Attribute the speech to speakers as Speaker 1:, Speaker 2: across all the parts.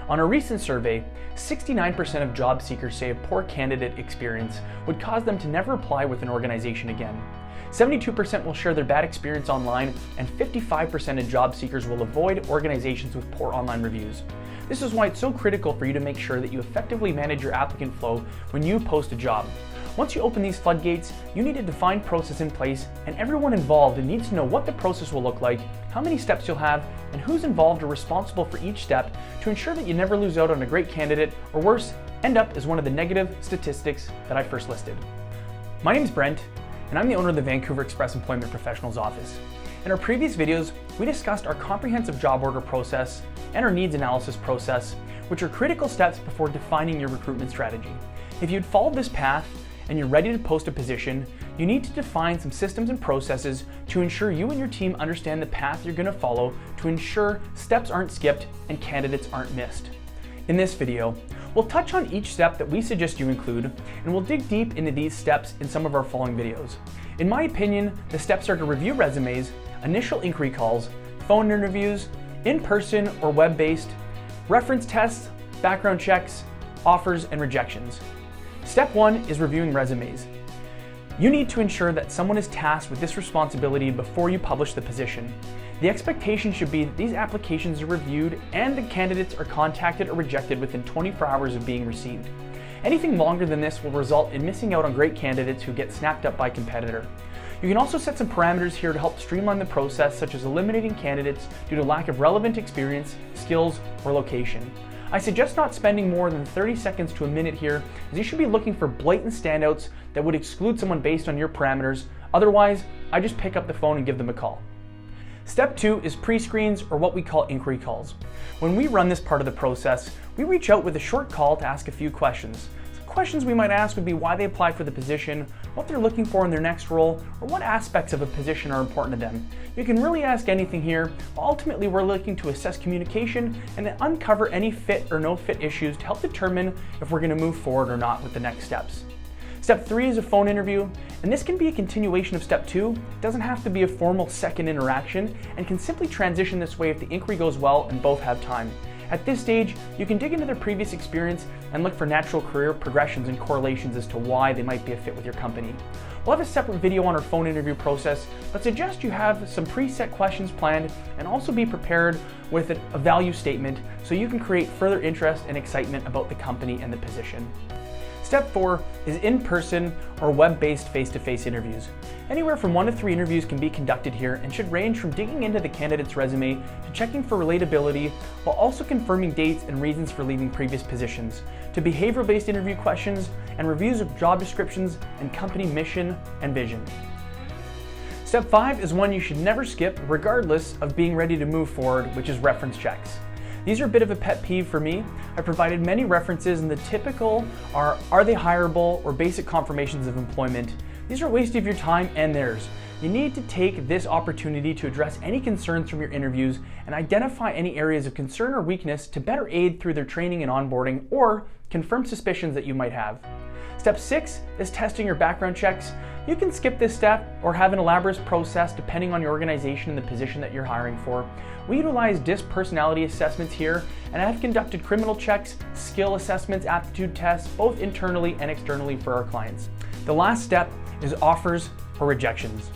Speaker 1: On a recent survey, 69% of job seekers say a poor candidate experience would cause them to never apply with an organization again. 72% will share their bad experience online, and 55% of job seekers will avoid organizations with poor online reviews. This is why it's so critical for you to make sure that you effectively manage your applicant flow when you post a job. Once you open these floodgates, you need a defined process in place, and everyone involved needs to know what the process will look like, how many steps you'll have, and who's involved or responsible for each step to ensure that you never lose out on a great candidate, or worse, end up as one of the negative statistics that I first listed. My name is Brent, and I'm the owner of the Vancouver Express Employment Professionals Office. In our previous videos, we discussed our comprehensive job order process and our needs analysis process, which are critical steps before defining your recruitment strategy. If you'd followed this path and you're ready to post a position, you need to define some systems and processes to ensure you and your team understand the path you're going to follow to ensure steps aren't skipped and candidates aren't missed. In this video, we'll touch on each step that we suggest you include, and we'll dig deep into these steps in some of our following videos. In my opinion, the steps are to review resumes, initial inquiry calls, phone interviews, in-person or web-based, reference tests, background checks, offers, and rejections. Step 1 is reviewing resumes. You need to ensure that someone is tasked with this responsibility before you publish the position. The expectation should be that these applications are reviewed and the candidates are contacted or rejected within 24 hours of being received. Anything longer than this will result in missing out on great candidates who get snapped up by a competitor. You can also set some parameters here to help streamline the process, such as eliminating candidates due to lack of relevant experience, skills, or location. I suggest not spending more than 30 seconds to a minute here, as you should be looking for blatant standouts that would exclude someone based on your parameters. Otherwise, I just pick up the phone and give them a call. Step 2 is pre-screens, or what we call inquiry calls. When we run this part of the process, we reach out with a short call to ask a few questions. Some questions we might ask would be why they applied for the position, what they're looking for in their next role, or what aspects of a position are important to them. You can really ask anything here, but ultimately we're looking to assess communication and uncover any fit or no fit issues to help determine if we're going to move forward or not with the next steps. Step 3 is a phone interview, and this can be a continuation of step 2. It doesn't have to be a formal second interaction and can simply transition this way if the inquiry goes well and both have time. At this stage, you can dig into their previous experience and look for natural career progressions and correlations as to why they might be a fit with your company. We'll have a separate video on our phone interview process, but suggest you have some preset questions planned and also be prepared with a value statement so you can create further interest and excitement about the company and the position. Step 4 is in-person or web-based face-to-face interviews. Anywhere from 1 to 3 interviews can be conducted here and should range from digging into the candidate's resume to checking for relatability, while also confirming dates and reasons for leaving previous positions, to behavioral-based interview questions and reviews of job descriptions and company mission and vision. Step 5 is one you should never skip regardless of being ready to move forward, which is reference checks. These are a bit of a pet peeve for me. I provided many references, and the typical are they hireable or basic confirmations of employment. These are a waste of your time and theirs. You need to take this opportunity to address any concerns from your interviews and identify any areas of concern or weakness to better aid through their training and onboarding, or confirm suspicions that you might have. Step 6 is testing your background checks. You can skip this step or have an elaborate process depending on your organization and the position that you're hiring for. We utilize DISC personality assessments here, and I have conducted criminal checks, skill assessments, aptitude tests, both internally and externally for our clients. The last step is offers or rejections.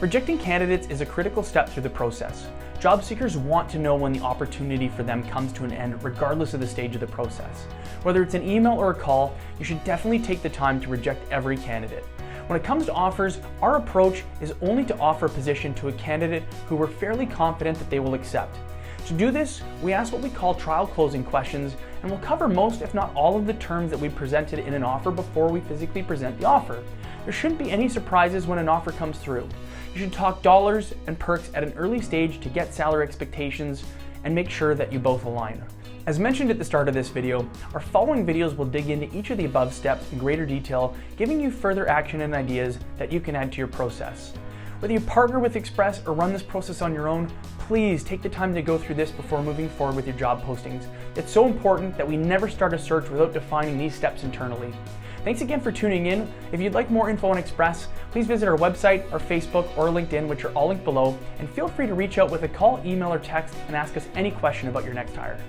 Speaker 1: Rejecting candidates is a critical step through the process. Job seekers want to know when the opportunity for them comes to an end, regardless of the stage of the process. Whether it's an email or a call, you should definitely take the time to reject every candidate. When it comes to offers, our approach is only to offer a position to a candidate who we're fairly confident that they will accept. To do this, we ask what we call trial closing questions, and we'll cover most, if not all, of the terms that we presented in an offer before we physically present the offer. There shouldn't be any surprises when an offer comes through. You should talk dollars and perks at an early stage to get salary expectations and make sure that you both align. As mentioned at the start of this video, our following videos will dig into each of the above steps in greater detail, giving you further action and ideas that you can add to your process. Whether you partner with Express or run this process on your own, please take the time to go through this before moving forward with your job postings. It's so important that we never start a search without defining these steps internally. Thanks again for tuning in. If you'd like more info on Express, please visit our website, our Facebook, or LinkedIn, which are all linked below, and feel free to reach out with a call, email, or text and ask us any question about your next hire.